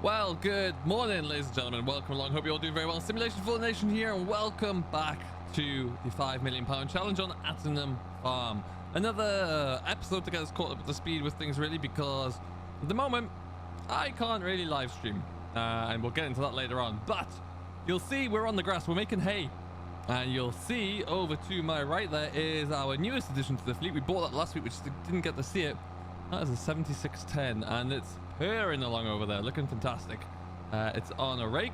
Well, good morning, ladies and gentlemen. Welcome along. Hope you're all doing very well. Simulation for the Nation here, and welcome back to the £5 million challenge on Attingham Farm. Another episode to get us caught up to speed with things, really, because at the moment I can't really live stream, and we'll get into that later on. But you'll see we're on the grass, we're making hay, and you'll see over to my right there is our newest addition to the fleet. We bought that last week, which didn't get to see it. That is a 7610, and it's purring along over there, looking fantastic. It's on a rake,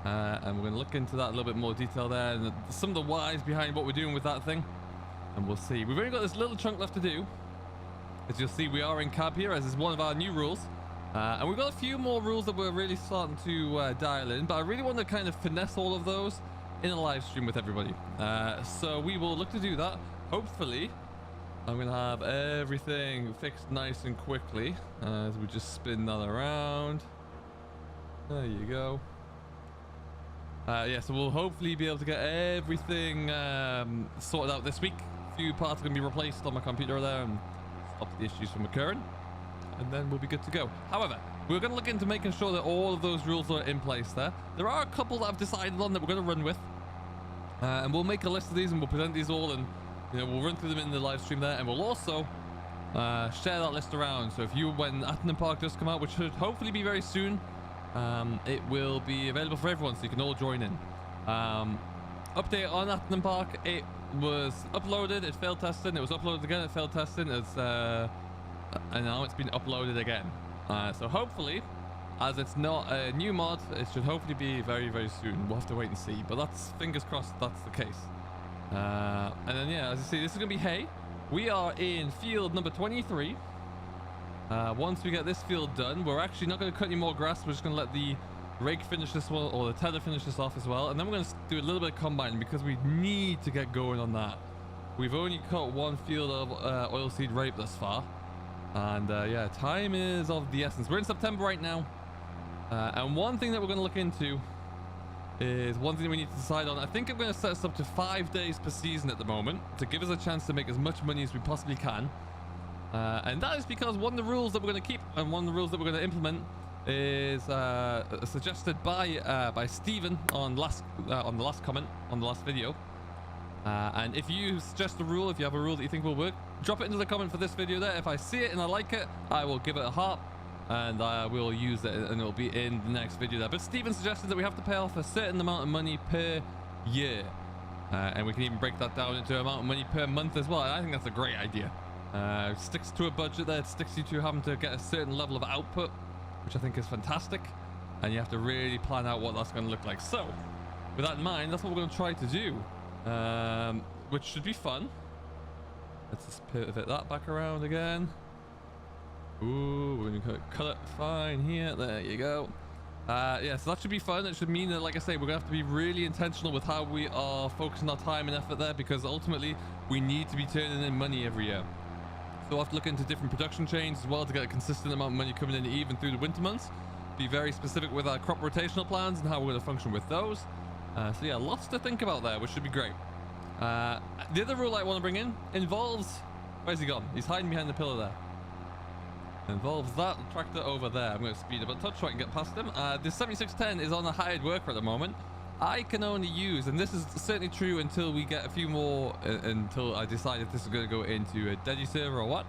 and we're going to look into that a little bit more detail there, and some of the whys behind what we're doing with that thing, and we'll see. We've only got this little chunk left to do. As you'll see, we are in cab here, as is one of our new rules, and we've got a few more rules that we're really starting to dial in, but I really want to kind of finesse all of those in a live stream with everybody. So we will look to do that. Hopefully I'm going to have everything fixed nice and quickly as we just spin that around. There you go. Yeah, so we'll hopefully be able to get everything sorted out this week. A few parts are going to be replaced on my computer there and stop the issues from occurring. And then we'll be good to go. However, we're going to look into making sure that all of those rules are in place there. There are a couple that I've decided on that we're going to run with. And we'll make a list of these and we'll present these all, and we'll run through them in the live stream there, and we'll also share that list around. So when Attingham Park does come out, which should hopefully be very soon, it will be available for everyone, so you can all join in. Update on Attingham Park: it was uploaded, it failed testing, it was uploaded again, it failed testing, and now it's been uploaded again. So hopefully, as it's not a new mod, it should hopefully be very, very soon. We'll have to wait and see, but that's fingers crossed that's the case. And then, yeah, as you see, this is going to be hay. We are in field number 23. Once we get this field done, we're actually not going to cut any more grass. We're just going to let the rake finish this one, or the tether finish this off as well. And then we're going to do a little bit of combining because we need to get going on that. We've only cut one field of oilseed rape thus far. And yeah, time is of the essence. We're in September right now. And one thing that we're going to look into is one thing that we need to decide on. I think I'm going to set us up to 5 days per season at the moment to give us a chance to make as much money as we possibly can. And that is because one of the rules that we're going to keep and one of the rules that we're going to implement is suggested by Stephen on the last comment on the last video. And if you suggest a rule, if you have a rule that you think will work, drop it into the comment for this video there. If I see it and I like it, I will give it a heart, and I will use it, and it'll be in the next video there. But Steven suggested that we have to pay off a certain amount of money per year, and we can even break that down into amount of money per month as well. I think that's a great idea. It sticks to a budget there. It sticks you to having to get a certain level of output, which I think is fantastic, and you have to really plan out what that's going to look like. So with that in mind, that's what we're going to try to do, which should be fun. Let's just pivot that back around again. Ooh, we're going to cut it fine here. There you go. Yeah, so that should be fun. It should mean that, like I say, we're going to have to be really intentional with how we are focusing our time and effort there, because ultimately we need to be turning in money every year. So we'll have to look into different production chains as well to get a consistent amount of money coming in even through the winter months. Be very specific with our crop rotational plans and how we're going to function with those. So yeah, lots to think about there, which should be great. The other rule I want to bring in involves... Where's he gone? He's hiding behind the pillar there. Involves that tractor over there. I'm going to speed up a touch so I can get past him. This 7610 is on a hired worker at the moment. I can only use, and this is certainly true until we get a few more, until I decide if this is going to go into a Deji server or what.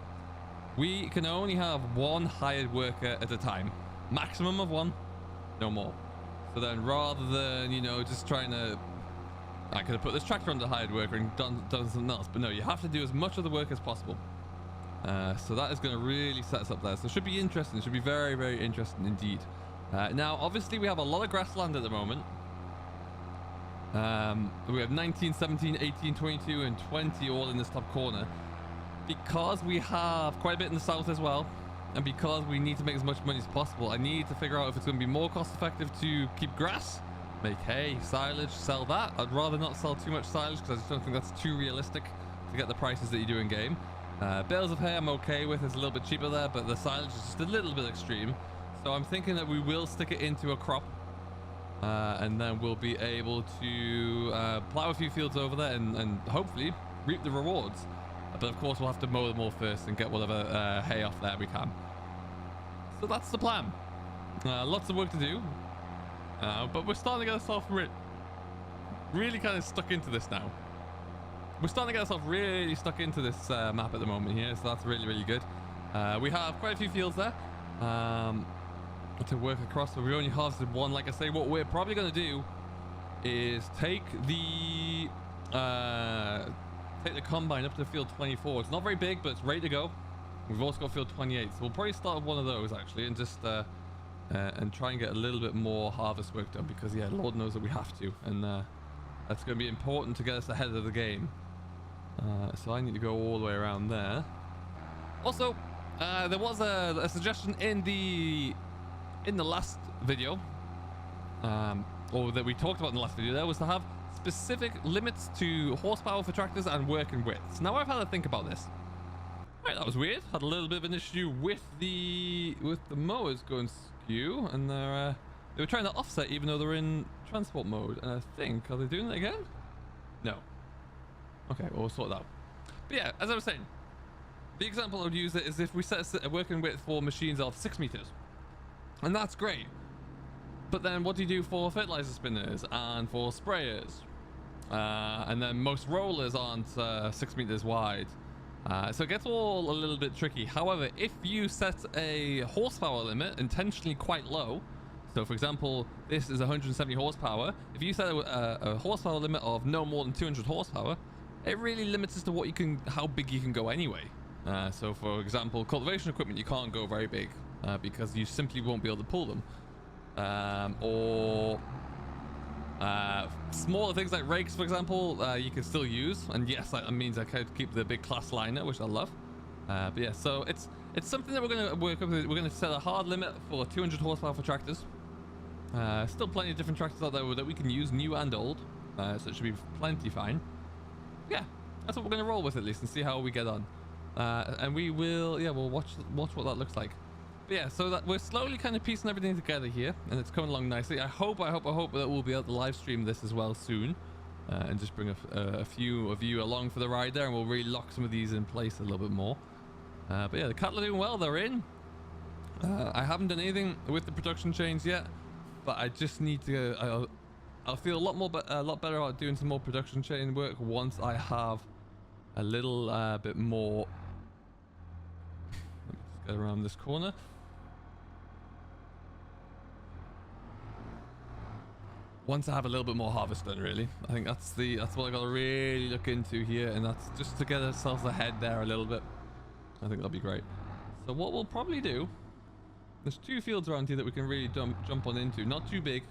We can only have one hired worker at a time. Maximum of one, no more. So then rather than, just trying to... I could have put this tractor on the hired worker and done something else. But no, you have to do as much of the work as possible. So that is going to really set us up there. So it should be interesting. It should be very, very interesting indeed. Now, obviously, we have a lot of grassland at the moment. We have 19, 17, 18, 22, and 20 all in this top corner. Because we have quite a bit in the south as well, and because we need to make as much money as possible, I need to figure out if it's going to be more cost effective to keep grass, make hay, silage, sell that. I'd rather not sell too much silage because I just don't think that's too realistic to get the prices that you do in game. Bales of hay I'm okay with, it's a little bit cheaper there, but the silage is just a little bit extreme. So I'm thinking that we will stick it into a crop, and then we'll be able to plow a few fields over there and hopefully reap the rewards. But of course we'll have to mow them all first and get whatever hay off there we can. So that's the plan. Lots of work to do, but we're starting to get ourselves really kind of stuck into this now. We're starting to get ourselves really stuck into this map at the moment here, so that's really good. We have quite a few fields there to work across, but we only harvested one. Like I say, what we're probably going to do is take the combine up to field 24. It's not very big, but it's ready to go. We've also got field 28, so we'll probably start with one of those actually, and just and try and get a little bit more harvest work done, because yeah, Lord knows that we have to, and that's going to be important to get us ahead of the game. So I need to go all the way around there. Also, there was a suggestion in the last video, or that we talked about in the last video. There was to have specific limits to horsepower for tractors and working widths. Now I've had to think about this. Right, that was weird. Had a little bit of an issue with the mowers going skew, and they were trying to offset even though they're in transport mode. And I think, are they doing it again? No. Okay, well, we'll sort it out. But yeah, as I was saying, the example I would use it is if we set a working width for machines of 6 meters, and that's great. But then what do you do for fertilizer spinners and for sprayers? And then most rollers aren't 6 meters wide. So it gets all a little bit tricky. However, if you set a horsepower limit intentionally quite low, so for example, this is 170 horsepower. If you set a horsepower limit of no more than 200 horsepower, it really limits as to how big you can go anyway. So for example, cultivation equipment, you can't go very big because you simply won't be able to pull them. Or smaller things like rakes, for example, you can still use, and yes, that means I could keep the big class liner, which I love. But yeah, so it's something that we're going to work with. We're going to set a hard limit for 200 horsepower for tractors. Still plenty of different tractors out there that we can use, new and old, so it should be plenty fine. Yeah, that's what we're going to roll with at least, and see how we get on. And we will, yeah, we'll watch what that looks like. But yeah, so that we're slowly kind of piecing everything together here, and it's coming along nicely. I hope that we'll be able to live stream this as well soon, and just bring a few of you along for the ride there, and we'll really lock some of these in place a little bit more. But yeah, the cattle are doing well. They're in. I haven't done anything with the production chains yet, but I just need to. I'll feel a lot better about doing some more production chain work once I have a little bit more. Let me just get around this corner. Once I have a little bit more harvest done, really. I think that's what I got to really look into here, and that's just to get ourselves ahead there a little bit. I think that'll be great. So what we'll probably do, there's 2 fields around here that we can really jump on into. Not too big,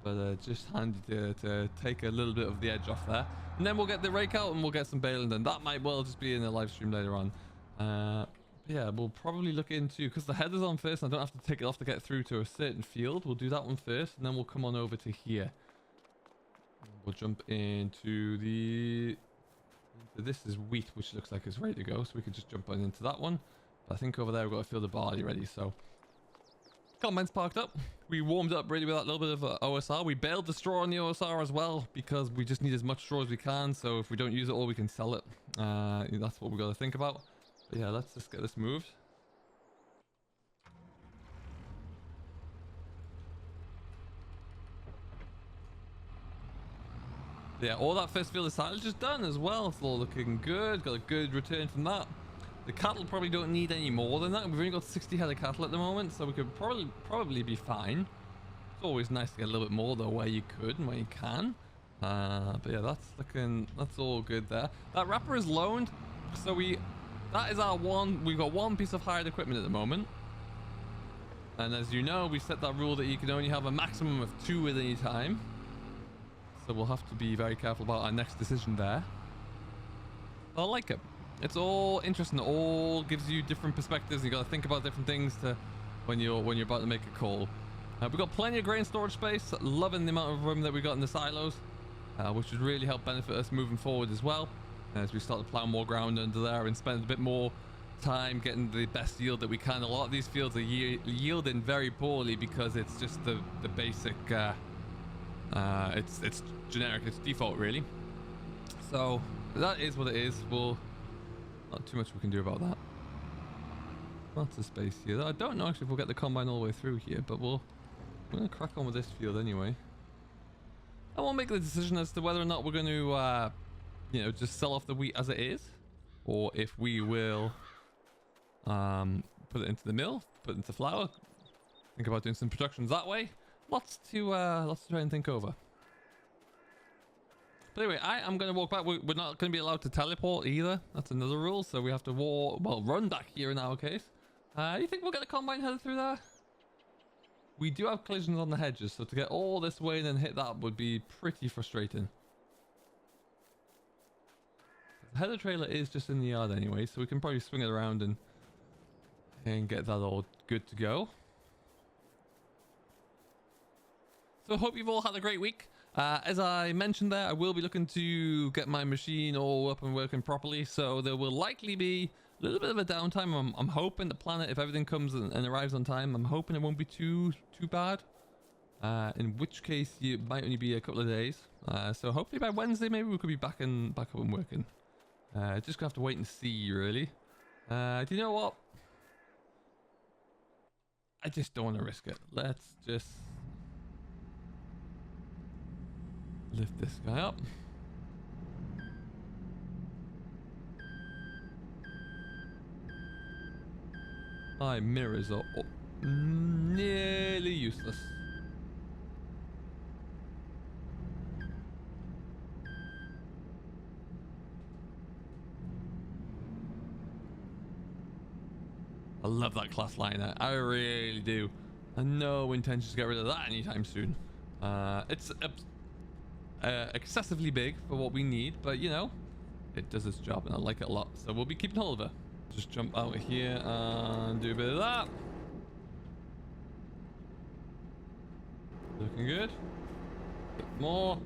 but just handy to take a little bit of the edge off there. And then we'll get the rake out and we'll get some baling done. That might well just be in a live stream later on. Yeah, we'll probably look into, because the header's on first, and I don't have to take it off to get through to a certain field. We'll do that one first, and then we'll come on over to here. We'll jump into this is wheat, which looks like it's ready to go, so we can just jump on into that one. But I think over there we've got a field of barley ready, so combines parked up. We warmed up really with that little bit of OSR. We baled the straw on the OSR as well, because we just need as much straw as we can, so if we don't use it all, we can sell it. That's what we've got to think about. But yeah, let's just get this moved. Yeah, all that first field of silage is done as well. It's all looking good. Got a good return from that. The cattle probably don't need any more than that. We've only got 60 head of cattle at the moment, so we could probably be fine. It's always nice to get a little bit more though, where you could and where you can. But yeah, that's all good there. That wrapper is loaned, so that is our one. We've got one piece of hired equipment at the moment, and as you know, we set that rule that you can only have a maximum of 2 at any time. So we'll have to be very careful about our next decision there. But I like it. It's all interesting. It all gives you different perspectives. You got to think about different things when you're about to make a call. We've got plenty of grain storage space. Loving the amount of room that we got in the silos, which would really help benefit us moving forward as well, as we start to plow more ground under there and spend a bit more time getting the best yield that we can. A lot of these fields are yielding very poorly because it's just the basic it's generic, it's default really. So that is what it is. Not too much we can do about that. Lots of space here. I don't know actually if we'll get the combine all the way through here, but we're going to crack on with this field anyway. And we'll make the decision as to whether or not we're going to, you know, just sell off the wheat as it is, or if we will put it into the mill, put it into flour, think about doing some productions that way. Lots to try and think over. But anyway, I am going to walk back. We're not going to be allowed to teleport either. That's another rule. So we have to run back here in our case. You think we'll get the combine headed through there? We do have collisions on the hedges, so to get all this way and then hit that would be pretty frustrating. The header trailer is just in the yard anyway, so we can probably swing it around and get that all good to go. So I hope you've all had a great week. As I mentioned there, I will be looking to get my machine all up and working properly, so there will likely be a little bit of a downtime. I'm hoping the planet, if everything comes and arrives on time, I'm hoping it won't be too bad. In which case, it might only be a couple of days. So hopefully by Wednesday, maybe we could be back up and working. Just gonna have to wait and see, really. Do you know what? I just don't want to risk it. Let's just lift this guy up. My mirrors are nearly useless. I love that class liner. I really do. And no intentions to get rid of that anytime soon. It's excessively big for what we need, but you know, it does its job and I like it a lot. So we'll be keeping hold of her. Just jump out of here and do a bit of that. Looking good. A bit more.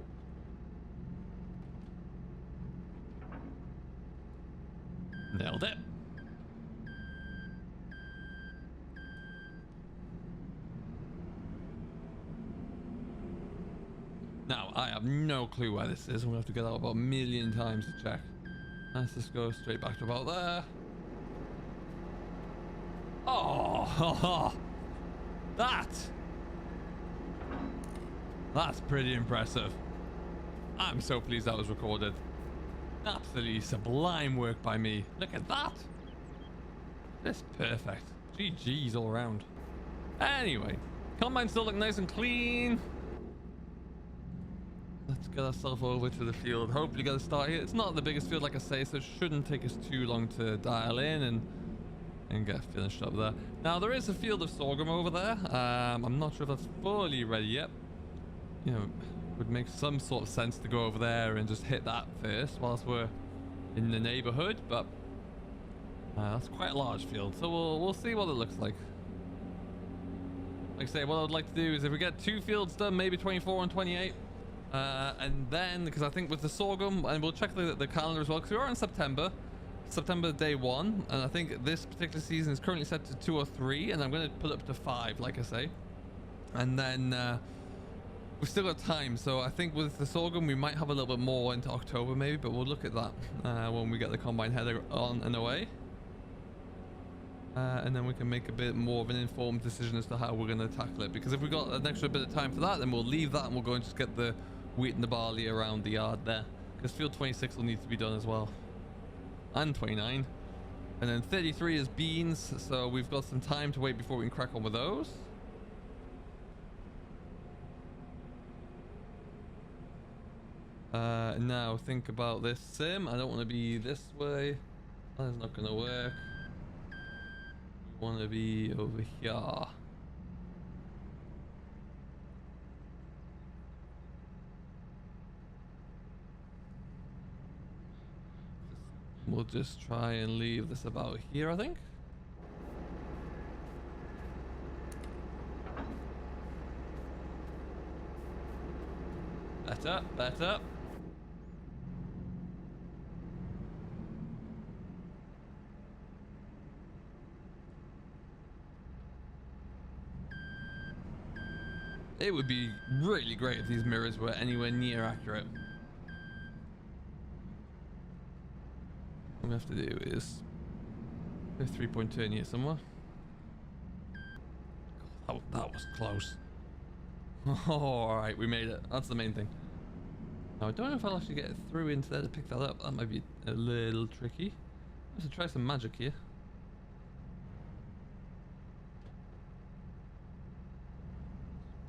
Nailed it. Now, I have no clue where this is. I'm going to have to get out about a million times to check. Let's just go straight back to about there. Oh, that's pretty impressive. I'm so pleased that was recorded. Absolutely sublime work by me. Look at that. That's perfect. GG's all around. Anyway, combine still look nice and clean. Let's get ourselves over to the field. Hopefully get a start here. It's not the biggest field, like I say, so it shouldn't take us too long to dial in and get finished up there. Now, there is a field of sorghum over there. I'm not sure if that's fully ready yet. You know, it would make some sort of sense to go over there and just hit that first whilst we're in the neighborhood, but that's quite a large field, so we'll see what it looks like. Like I say, what I would like to do is if we get 2 fields done, maybe 24 and 28, and then, because I think with the sorghum, and we'll check the calendar as well, because we are in September day 1, and I think this particular season is currently set to 2 or 3, and I'm going to put it up to 5, like I say. And then we've still got time, so I think with the sorghum we might have a little bit more into October maybe, but we'll look at that when we get the combine header on and away. And then we can make a bit more of an informed decision as to how we're going to tackle it, because if we've got an extra bit of time for that, then we'll leave that and we'll go and just get the wheat and the barley around the yard there, because field 26 will need to be done as well, and 29, and then 33 is beans, so we've got some time to wait before we can crack on with those. Now think about this sim. I don't want to be this way. That's not going to work. We want to be over here. We'll just try and leave this about here, I think. Better, better. It would be really great if these mirrors were anywhere near accurate. What we have to do is a 3-point turn here somewhere. Oh, that was close. Oh, all right, we made it. That's the main thing. Now, I don't know if I'll actually get through into there to pick that up. That might be a little tricky. Let's try some magic here.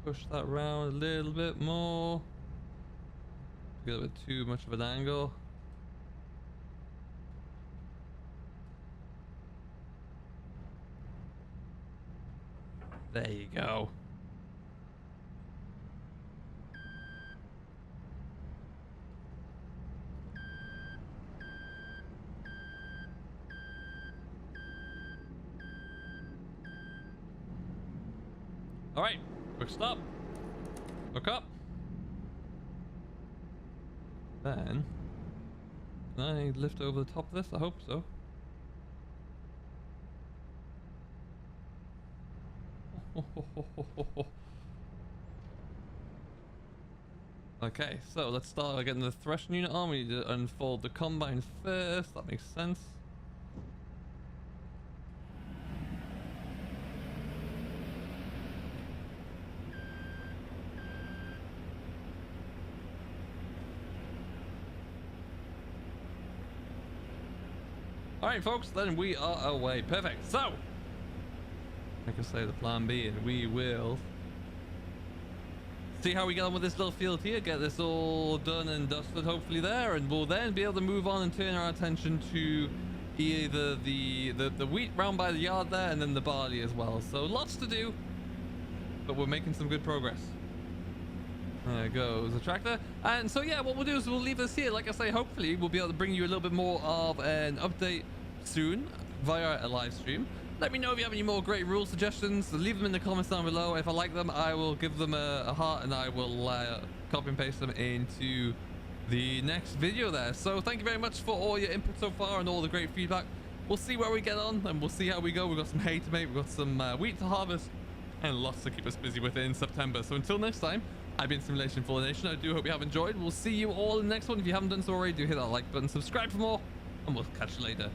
Push that around a little bit more. Get a bit too much of an angle. There you go. All right, quick stop. Look up. Then, can I lift over the top of this? I hope so. Okay, so let's start by getting the threshing unit on. We need to unfold the combine first. That makes sense. Alright folks, then we are away. Perfect. So, like I say, the plan B, and we will see how we get on with this little field here, get this all done and dusted hopefully there, and we'll then be able to move on and turn our attention to either the wheat round by the yard there, and then the barley as well. So lots to do, but we're making some good progress. There goes the tractor. And so yeah, what we'll do is we'll leave this here. Like I say, hopefully we'll be able to bring you a little bit more of an update soon via a live stream. Let me know if you have any more great rule suggestions. Leave them in the comments down below. If I like them, I will give them a heart, and I will copy and paste them into the next video there. So thank you very much for all your input so far and all the great feedback. We'll see where we get on, and we'll see how we go. We've got some hay to make, we've got some wheat to harvest, and lots to keep us busy with in September. So until next time, I've been Simulation for the Nation. I do hope you have enjoyed. We'll see you all in the next one. If you haven't done so already, do hit that like button, subscribe for more, and we'll catch you later.